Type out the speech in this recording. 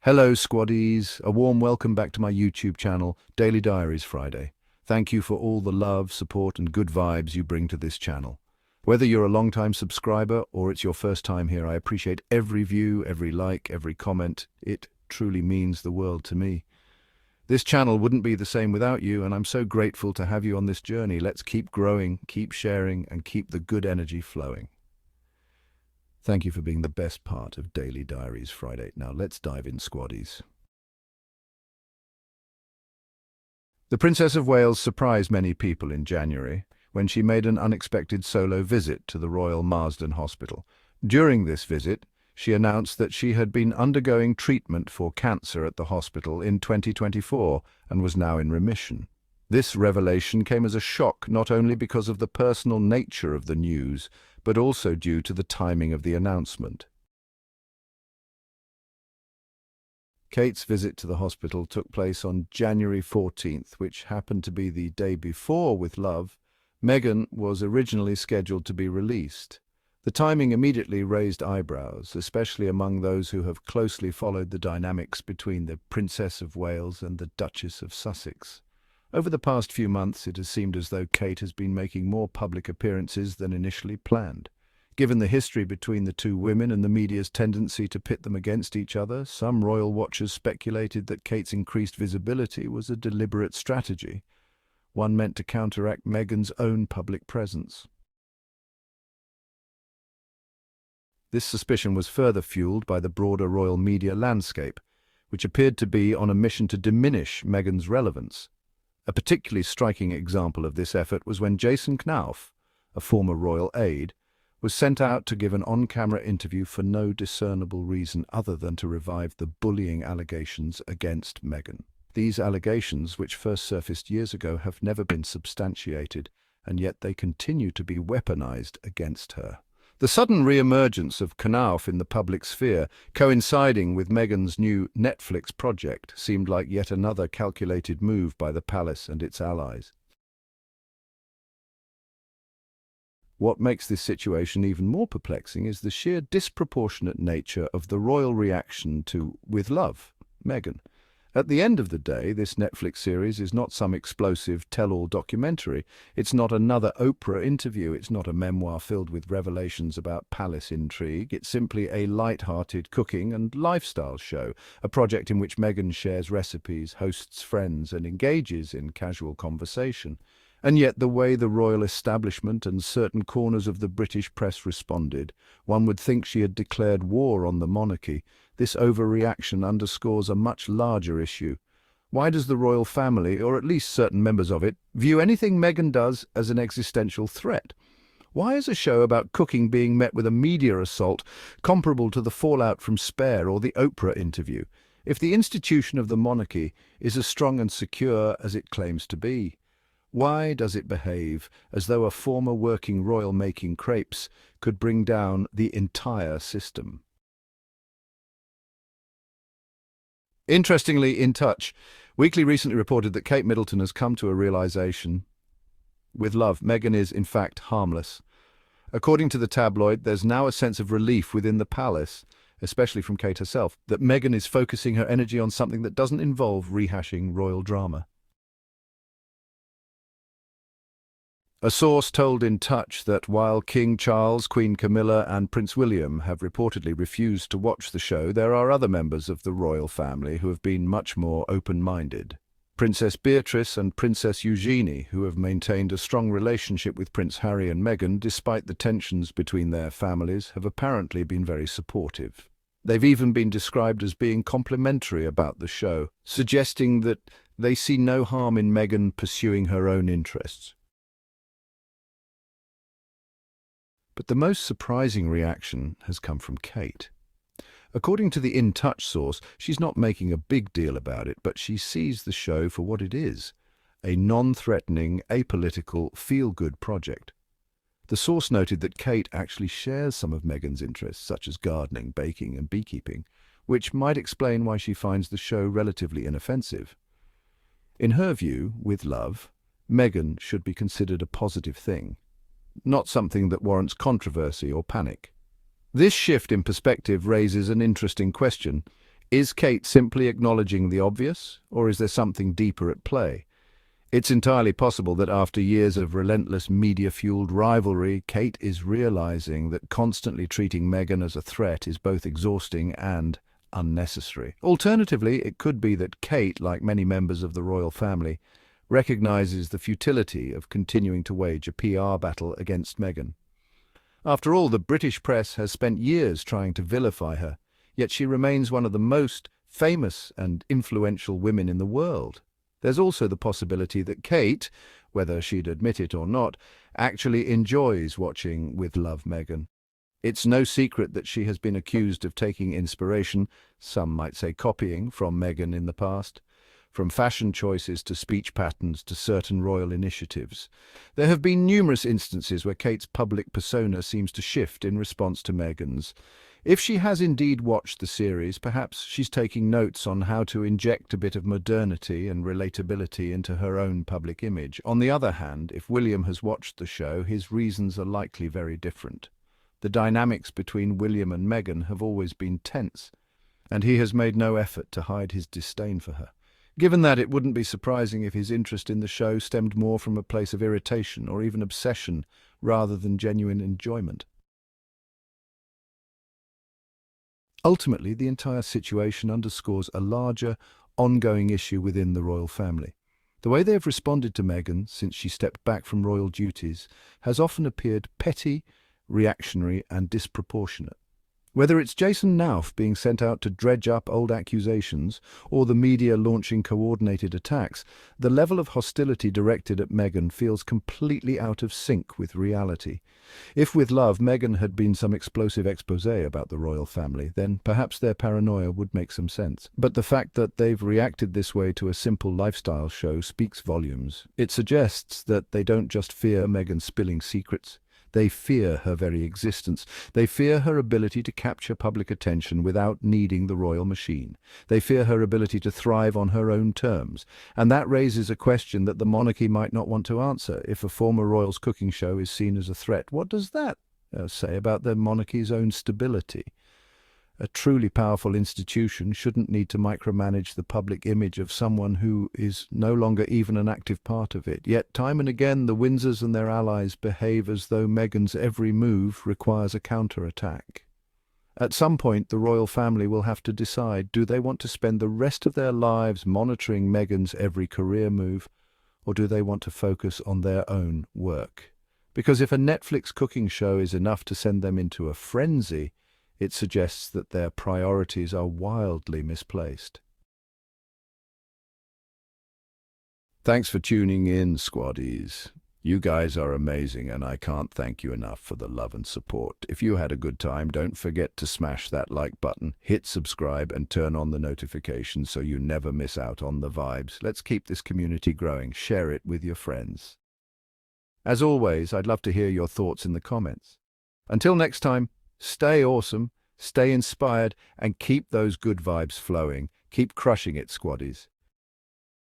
Hello, squaddies. A warm welcome back to my YouTube channel, Daily Diaries Friday. Thank you for all the love, support, and good vibes you bring to this channel. Whether you're a long-time subscriber or it's your first time here, I appreciate every view, every like, every comment. It truly means the world to me. This channel wouldn't be the same without you, and I'm so grateful to have you on this journey. Let's keep growing, keep sharing, and keep the good energy flowing. Thank you for being the best part of Daily Diaries Friday. Now let's dive in, squaddies. The Princess of Wales surprised many people in January when she made an unexpected solo visit to the Royal Marsden Hospital. During this visit, she announced that she had been undergoing treatment for cancer at the hospital in 2024 and was now in remission. This revelation came as a shock not only because of the personal nature of the news, but also due to the timing of the announcement. Kate's visit to the hospital took place on January 14th, which happened to be the day before With Love, Meghan was originally scheduled to be released. The timing immediately raised eyebrows, especially among those who have closely followed the dynamics between the Princess of Wales and the Duchess of Sussex. Over the past few months, it has seemed as though Kate has been making more public appearances than initially planned. Given the history between the two women and the media's tendency to pit them against each other, some royal watchers speculated that Kate's increased visibility was a deliberate strategy, one meant to counteract Meghan's own public presence. This suspicion was further fueled by the broader royal media landscape, which appeared to be on a mission to diminish Meghan's relevance. A particularly striking example of this effort was when Jason Knauf, a former royal aide, was sent out to give an on-camera interview for no discernible reason other than to revive the bullying allegations against Meghan. These allegations, which first surfaced years ago, have never been substantiated, and yet they continue to be weaponized against her. The sudden re-emergence of Knauf in the public sphere, coinciding with Meghan's new Netflix project, seemed like yet another calculated move by the palace and its allies. What makes this situation even more perplexing is the sheer disproportionate nature of the royal reaction to With Love, Meghan. At the end of the day, this Netflix series is not some explosive tell-all documentary. It's not another Oprah interview. It's not a memoir filled with revelations about palace intrigue. It's simply a light-hearted cooking and lifestyle show, a project in which Meghan shares recipes, hosts friends, and engages in casual conversation. And yet the way the royal establishment and certain corners of the British press responded, one would think she had declared war on the monarchy. This overreaction underscores a much larger issue. Why does the royal family, or at least certain members of it, view anything Meghan does as an existential threat? Why is a show about cooking being met with a media assault comparable to the fallout from Spare or the Oprah interview, if the institution of the monarchy is as strong and secure as it claims to be? Why does it behave as though a former working royal making crepes could bring down the entire system? Interestingly, In Touch Weekly recently reported that Kate Middleton has come to a realization. With Love, Meghan is, in fact, harmless. According to the tabloid, there's now a sense of relief within the palace, especially from Kate herself, that Meghan is focusing her energy on something that doesn't involve rehashing royal drama. A source told In Touch that while King Charles, Queen Camilla, and Prince William have reportedly refused to watch the show, there are other members of the royal family who have been much more open-minded. Princess Beatrice and Princess Eugenie, who have maintained a strong relationship with Prince Harry and Meghan despite the tensions between their families, have apparently been very supportive. They've even been described as being complimentary about the show, suggesting that they see no harm in Meghan pursuing her own interests. But the most surprising reaction has come from Kate. According to the In Touch source, she's not making a big deal about it, but she sees the show for what it is, a non-threatening, apolitical, feel-good project. The source noted that Kate actually shares some of Meghan's interests, such as gardening, baking, and beekeeping, which might explain why she finds the show relatively inoffensive. In her view, With Love, Meghan should be considered a positive thing, not something that warrants controversy or panic. This shift in perspective raises an interesting question. Is Kate simply acknowledging the obvious, or is there something deeper at play? It's entirely possible that after years of relentless media-fueled rivalry, Kate is realizing that constantly treating Meghan as a threat is both exhausting and unnecessary. Alternatively, it could be that Kate, like many members of the royal family, recognizes the futility of continuing to wage a PR battle against Meghan. After all, the British press has spent years trying to vilify her, yet she remains one of the most famous and influential women in the world. There's also the possibility that Kate, whether she'd admit it or not, actually enjoys watching With Love Meghan. It's no secret that she has been accused of taking inspiration, some might say copying, from Meghan in the past. From fashion choices to speech patterns to certain royal initiatives. There have been numerous instances where Kate's public persona seems to shift in response to Meghan's. If she has indeed watched the series, perhaps she's taking notes on how to inject a bit of modernity and relatability into her own public image. On the other hand, if William has watched the show, his reasons are likely very different. The dynamics between William and Meghan have always been tense, and he has made no effort to hide his disdain for her. Given that, it wouldn't be surprising if his interest in the show stemmed more from a place of irritation or even obsession rather than genuine enjoyment. Ultimately, the entire situation underscores a larger, ongoing issue within the royal family. The way they have responded to Meghan since she stepped back from royal duties has often appeared petty, reactionary, and disproportionate. Whether it's Jason Nauf being sent out to dredge up old accusations or the media launching coordinated attacks, the level of hostility directed at Meghan feels completely out of sync with reality. If With Love, Meghan had been some explosive exposé about the royal family, then perhaps their paranoia would make some sense. But the fact that they've reacted this way to a simple lifestyle show speaks volumes. It suggests that they don't just fear Meghan spilling secrets. They fear her very existence. They fear her ability to capture public attention without needing the royal machine. They fear her ability to thrive on her own terms. And that raises a question that the monarchy might not want to answer. If a former royal's cooking show is seen as a threat, what does that say about the monarchy's own stability? A truly powerful institution shouldn't need to micromanage the public image of someone who is no longer even an active part of it. Yet time and again the Windsors and their allies behave as though Meghan's every move requires a counterattack. At some point the royal family will have to decide, do they want to spend the rest of their lives monitoring Meghan's every career move, or do they want to focus on their own work? Because if a Netflix cooking show is enough to send them into a frenzy, it suggests that their priorities are wildly misplaced. Thanks for tuning in, squaddies. You guys are amazing, and I can't thank you enough for the love and support. If you had a good time, don't forget to smash that like button, hit subscribe, and turn on the notifications so you never miss out on the vibes. Let's keep this community growing. Share it with your friends. As always, I'd love to hear your thoughts in the comments. Until next time, stay awesome, stay inspired, and keep those good vibes flowing. Keep crushing it, squaddies.